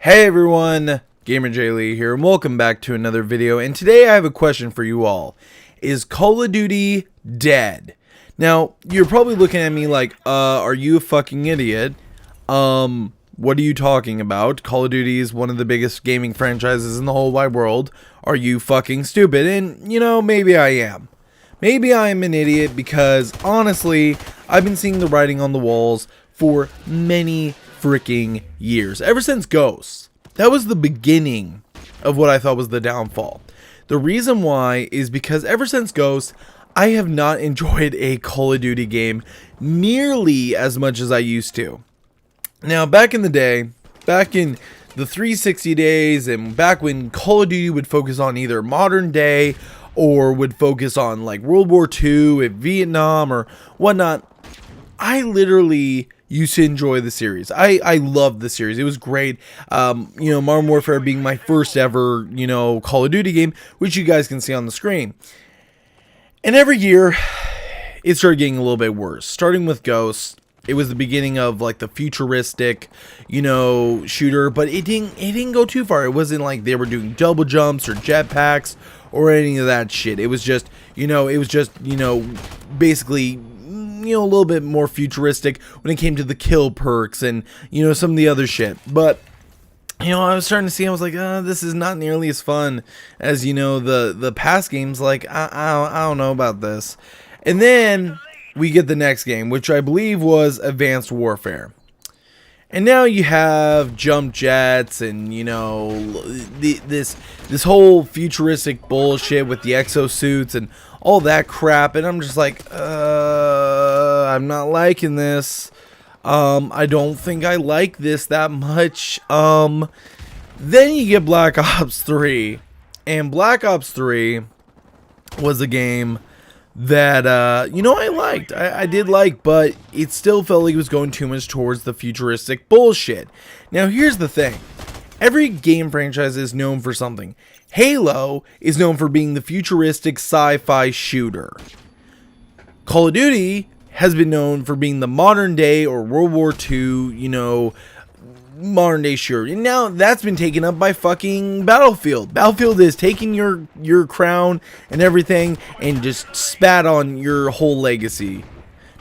Hey everyone, GamerJlee here, and welcome back to another video. And today I have a question for you all. Is Call of Duty dead? Now, you're probably looking at me like, are you a fucking idiot? What are you talking about? Call of Duty is one of the biggest gaming franchises in the whole wide world. Are you fucking stupid? And, you know, maybe I am. Maybe I am an idiot because, honestly, I've been seeing the writing on the walls for many freaking years. Ever since Ghosts. That was the beginning of what I thought was the downfall. The reason why is because ever since Ghosts, I have not enjoyed a Call of Duty game nearly as much as I used to. Now, back in the day, back in the 360 days, and back when Call of Duty would focus on either modern day or would focus on like World War II, Vietnam, or whatnot, I literally used to enjoy the series. I loved the series. It was great. Modern Warfare being my first ever, Call of Duty game, which you guys can see on the screen. And every year, it started getting a little bit worse. Starting with Ghosts, it was the beginning of like the futuristic, shooter, but it didn't go too far. It wasn't like they were doing double jumps or jetpacks or any of that shit. It was just, basically, a little bit more futuristic when it came to the kill perks and, some of the other shit. But, I was starting to see, I was like, this is not nearly as fun as, the past games. Like, I don't know about this. And then we get the next game, which I believe was Advanced Warfare. And now you have jump jets and, this whole futuristic bullshit with the exosuits and all that crap. And I'm just like, I'm not liking this. I don't think I like this that much. Then you get Black Ops 3. And Black Ops 3 was a game that, I liked. I did like, but it still felt like it was going too much towards the futuristic bullshit. Now, here's the thing. Every game franchise is known for something. Halo is known for being the futuristic sci-fi shooter. Call of Duty has been known for being the modern day or World War II, modern day shooter. And now that's been taken up by fucking Battlefield. Battlefield is taking your crown and everything and just spat on your whole legacy.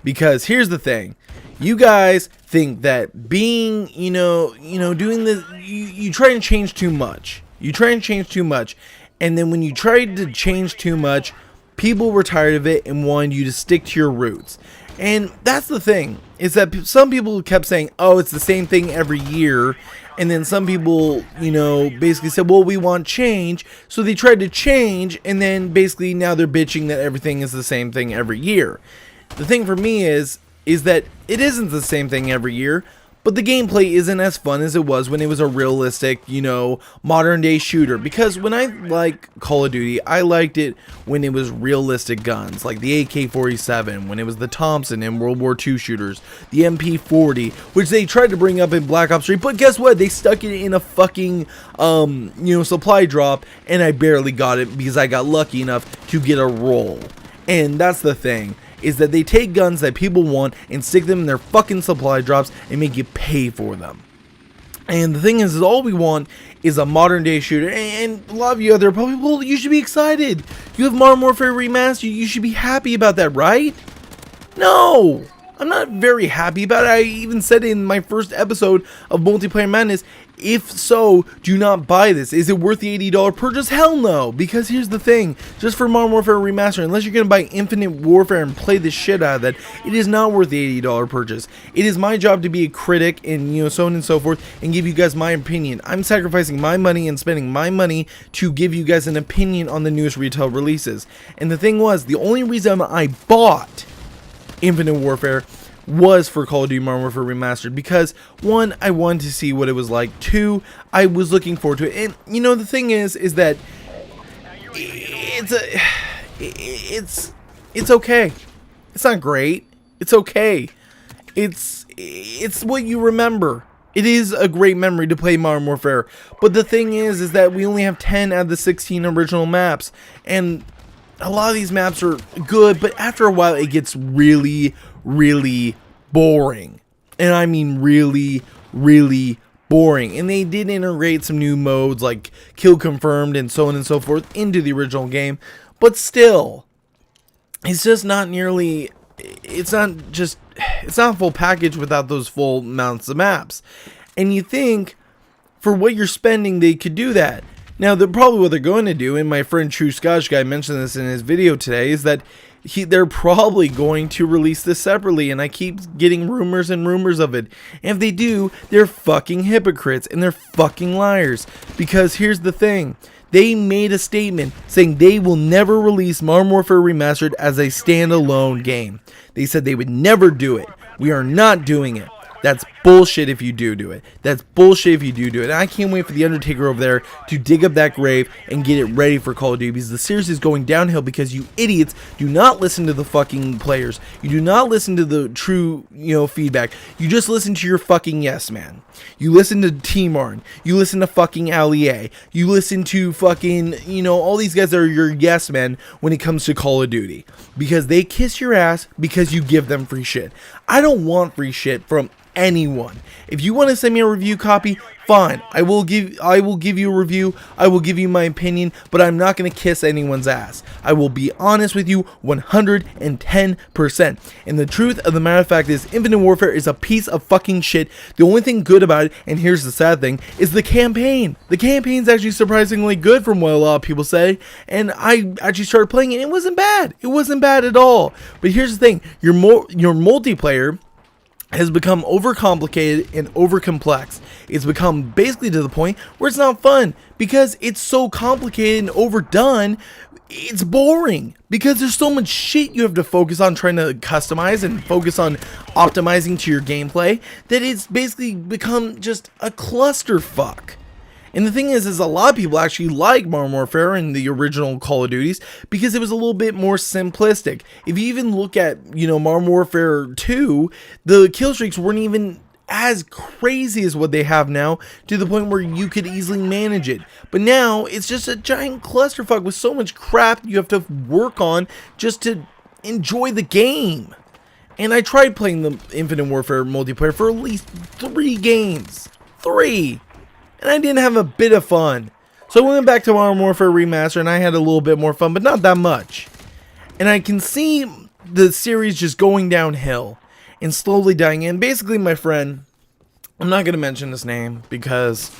Because here's the thing. You guys think that being, doing this, you try and change too much. You try and change too much. And then when you tried to change too much, people were tired of it and wanted you to stick to your roots. And that's the thing, is that some people kept saying, oh, it's the same thing every year. And then some people, basically said, well, we want change. So they tried to change, and then basically now they're bitching that everything is the same thing every year. The thing for me is that it isn't the same thing every year, but the gameplay isn't as fun as it was when it was a realistic, modern day shooter. Because when I like Call of Duty, I liked it when it was realistic guns, like the AK-47, when it was the Thompson in World War II shooters, the MP40, which they tried to bring up in Black Ops 3, but guess what? They stuck it in a fucking, supply drop, and I barely got it because I got lucky enough to get a roll. And that's the thing, is that they take guns that people want and stick them in their fucking supply drops and make you pay for them. And the thing is all we want is a modern day shooter. And a lot of you other people, you should be excited. You have Modern Warfare Remastered. You should be happy about that, right? No, I'm not very happy about it. I even said in my first episode of Multiplayer Madness, if so, do not buy this. Is it worth the $80 purchase? Hell no. Because here's the thing. Just for Modern Warfare Remastered, unless you're going to buy Infinite Warfare and play the shit out of that, it is not worth the $80 purchase. It is my job to be a critic and, so on and so forth, and give you guys my opinion. I'm sacrificing my money and spending my money to give you guys an opinion on the newest retail releases. And the thing was, the only reason I bought Infinite Warfare was for Call of Duty Modern Warfare Remastered, because one, I wanted to see what it was like. Two, I was looking forward to it. And the thing is that it's okay. It's not great. It's okay. It's what you remember. It is a great memory to play Modern Warfare. But the thing is that we only have 10 out of the 16 original maps, and a lot of these maps are good, but after a while it gets really, really boring. And I mean really, really boring. And they did integrate some new modes like kill confirmed and so on and so forth into the original game, but still, it's just not nearly, it's not a full package without those full amounts of maps. And you think for what you're spending they could do that. Now, probably what they're going to do, and my friend True Scotch Guy mentioned this in his video today, is that they're probably going to release this separately, and I keep getting rumors and rumors of it. And if they do, they're fucking hypocrites and they're fucking liars. Because here's the thing. They made a statement saying they will never release Modern Warfare Remastered as a standalone game. They said they would never do it. We are not doing it. That's bullshit if you do it. That's bullshit if you do it. And I can't wait for the Undertaker over there to dig up that grave and get it ready for Call of Duty, because the series is going downhill because you idiots do not listen to the fucking players. You do not listen to the true, feedback. You just listen to your fucking yes man. You listen to T-Marn. You listen to fucking Ali. You listen to fucking, all these guys that are your yes men when it comes to Call of Duty, because they kiss your ass because you give them free shit. I don't want free shit from anyone. If you want to send me a review copy, fine. I will give you a review. I will give you my opinion, but I'm not going to kiss anyone's ass. I will be honest with you 110%. And the truth of the matter of fact is, Infinite Warfare is a piece of fucking shit. The only thing good about it, and here's the sad thing, is the campaign. The campaign's actually surprisingly good from what a lot of people say, and I actually started playing it, and it wasn't bad. It wasn't bad at all. But here's the thing, your multiplayer has become overcomplicated and overcomplex. It's become basically to the point where it's not fun because it's so complicated and overdone. It's boring because there's so much shit you have to focus on trying to customize and focus on optimizing to your gameplay that it's basically become just a clusterfuck. And the thing is a lot of people actually like Modern Warfare and the original Call of Duties because it was a little bit more simplistic. If you even look at, Modern Warfare 2, the kill streaks weren't even as crazy as what they have now, to the point where you could easily manage it. But now it's just a giant clusterfuck with so much crap you have to work on just to enjoy the game. And I tried playing the Infinite Warfare multiplayer for at least 3 games. 3! And I didn't have a bit of fun. So I went back to Modern Warfare Remastered and I had a little bit more fun, but not that much. And I can see the series just going downhill and slowly dying. And basically, my friend, I'm not going to mention his name because,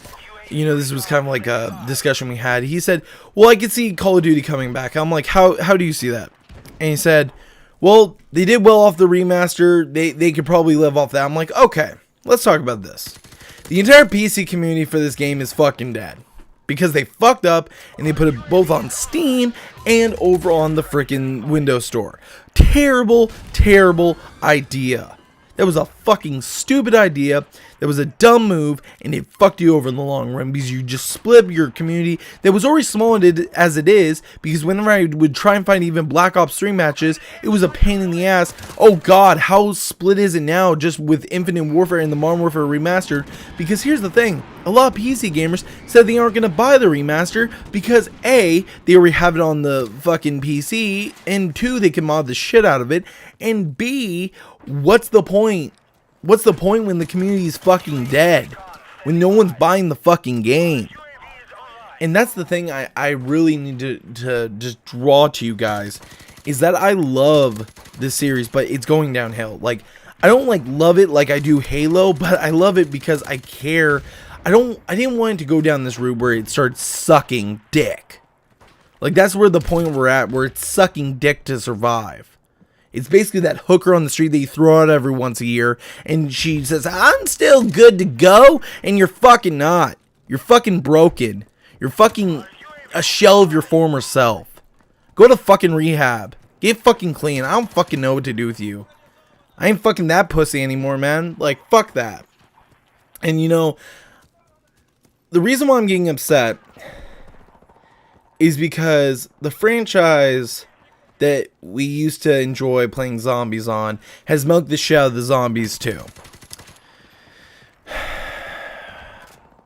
this was kind of like a discussion we had. He said, well, I could see Call of Duty coming back. I'm like, how do you see that? And he said, well, they did well off the remaster. They could probably live off that. I'm like, okay, let's talk about this. The entire PC community for this game is fucking dead because they fucked up and they put it both on Steam and over on the freaking Windows Store. Terrible, terrible idea. That was a fucking stupid idea. That was a dumb move, and it fucked you over in the long run because you just split your community that was already small as it is, because whenever I would try and find even Black Ops 3 matches, it was a pain in the ass. Oh god, how split is it now just with Infinite Warfare and the Modern Warfare Remastered? Because here's the thing, a lot of PC gamers said they aren't going to buy the remaster because A, they already have it on the fucking PC, and 2, they can mod the shit out of it, and B, what's the point? What's the point when the community's fucking dead? When no one's buying the fucking game? And that's the thing I really need to just draw to you guys, is that I love this series, but it's going downhill. Like, I don't love it like I do Halo, but I love it because I care. I didn't want it to go down this route where it starts sucking dick. Like, that's where the point we're at, where it's sucking dick to survive. It's basically that hooker on the street that you throw out every once a year, and she says, I'm still good to go, and you're fucking not. You're fucking broken. You're fucking a shell of your former self. Go to fucking rehab. Get fucking clean. I don't fucking know what to do with you. I ain't fucking that pussy anymore, man. Like, fuck that. And the reason why I'm getting upset is because the franchise that we used to enjoy playing zombies on has milked the shit out of the zombies too.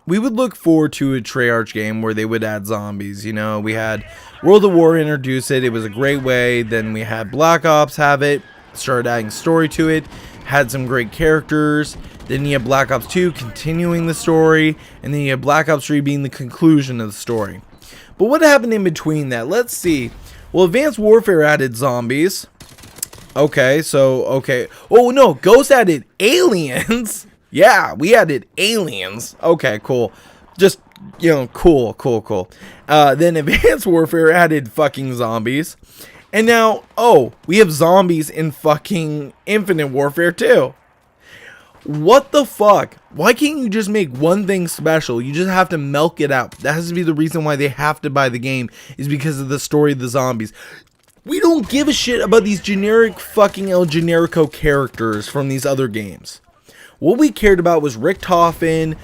We would look forward to a Treyarch game where they would add zombies. We had World of War introduce it. It was a great way. Then we had Black Ops have it. Started adding story to it. had some great characters. Then you have Black Ops 2 continuing the story, and then you have Black Ops 3 being the conclusion of the story. But what happened in between that? Let's see. Well, Advanced Warfare added zombies. Okay, so, okay. Oh, no, Ghost added aliens. Yeah, we added aliens. Okay, cool. Just, you know, cool. Then Advanced Warfare added fucking zombies. And now, oh, we have zombies in fucking Infinite Warfare 2. What the fuck? Why can't you just make one thing special? You just have to milk it out. That has to be the reason why they have to buy the game, is because of the story of the zombies. We don't give a shit about these generic fucking El Generico characters from these other games. What we cared about was Richtofen,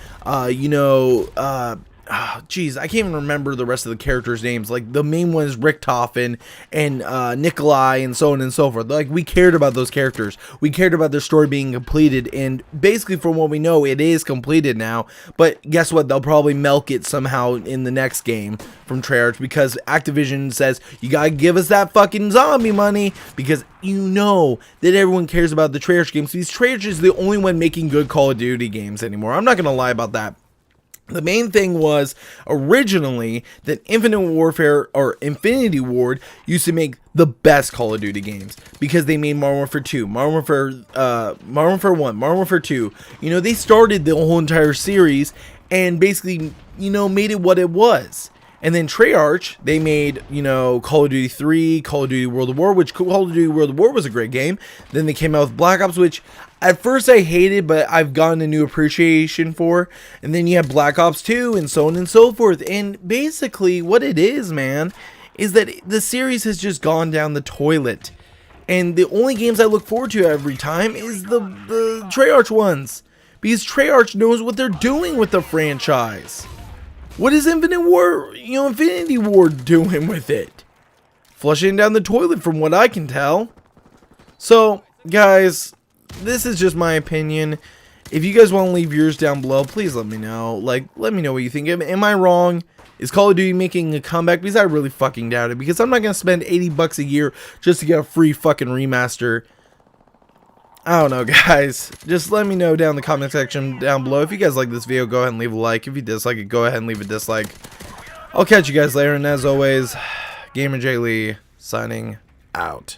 jeez, I can't even remember the rest of the characters' names. Like, the main one is Richtofen and Nikolai and so on and so forth. Like, we cared about those characters. We cared about their story being completed, and basically, from what we know, it is completed now. But guess what? They'll probably milk it somehow in the next game from Treyarch, because Activision says, you gotta give us that fucking zombie money, because you know that everyone cares about the Treyarch games. These Treyarch is the only one making good Call of Duty games anymore. I'm not gonna lie about that. The main thing was originally that Infinite Warfare or Infinity Ward used to make the best Call of Duty games, because they made Modern Warfare 2, Modern Warfare 1, Modern Warfare 2. You know, they started the whole entire series and basically, you know, made it what it was. And then Treyarch, they made, you know, Call of Duty 3, Call of Duty World at War, which Call of Duty World at War was a great game. Then they came out with Black Ops, which at first I hated, but I've gotten a new appreciation for. And then you have Black Ops 2 and so on and so forth. And basically what it is, man, is that the series has just gone down the toilet. And the only games I look forward to every time is the Treyarch ones, because Treyarch knows what they're doing with the franchise. What is Infinity Ward doing with it? Flushing down the toilet, from what I can tell. So, guys, this is just my opinion. If you guys want to leave yours down below, please let me know. Like, let me know what you think. Am I wrong? Is Call of Duty making a comeback? Because I really fucking doubt it. Because I'm not going to spend $80 a year just to get a free fucking remaster. I don't know, guys. Just let me know down in the comment section down below. If you guys like this video, go ahead and leave a like. If you dislike it, go ahead and leave a dislike. I'll catch you guys later. And as always, GamerJlee signing out.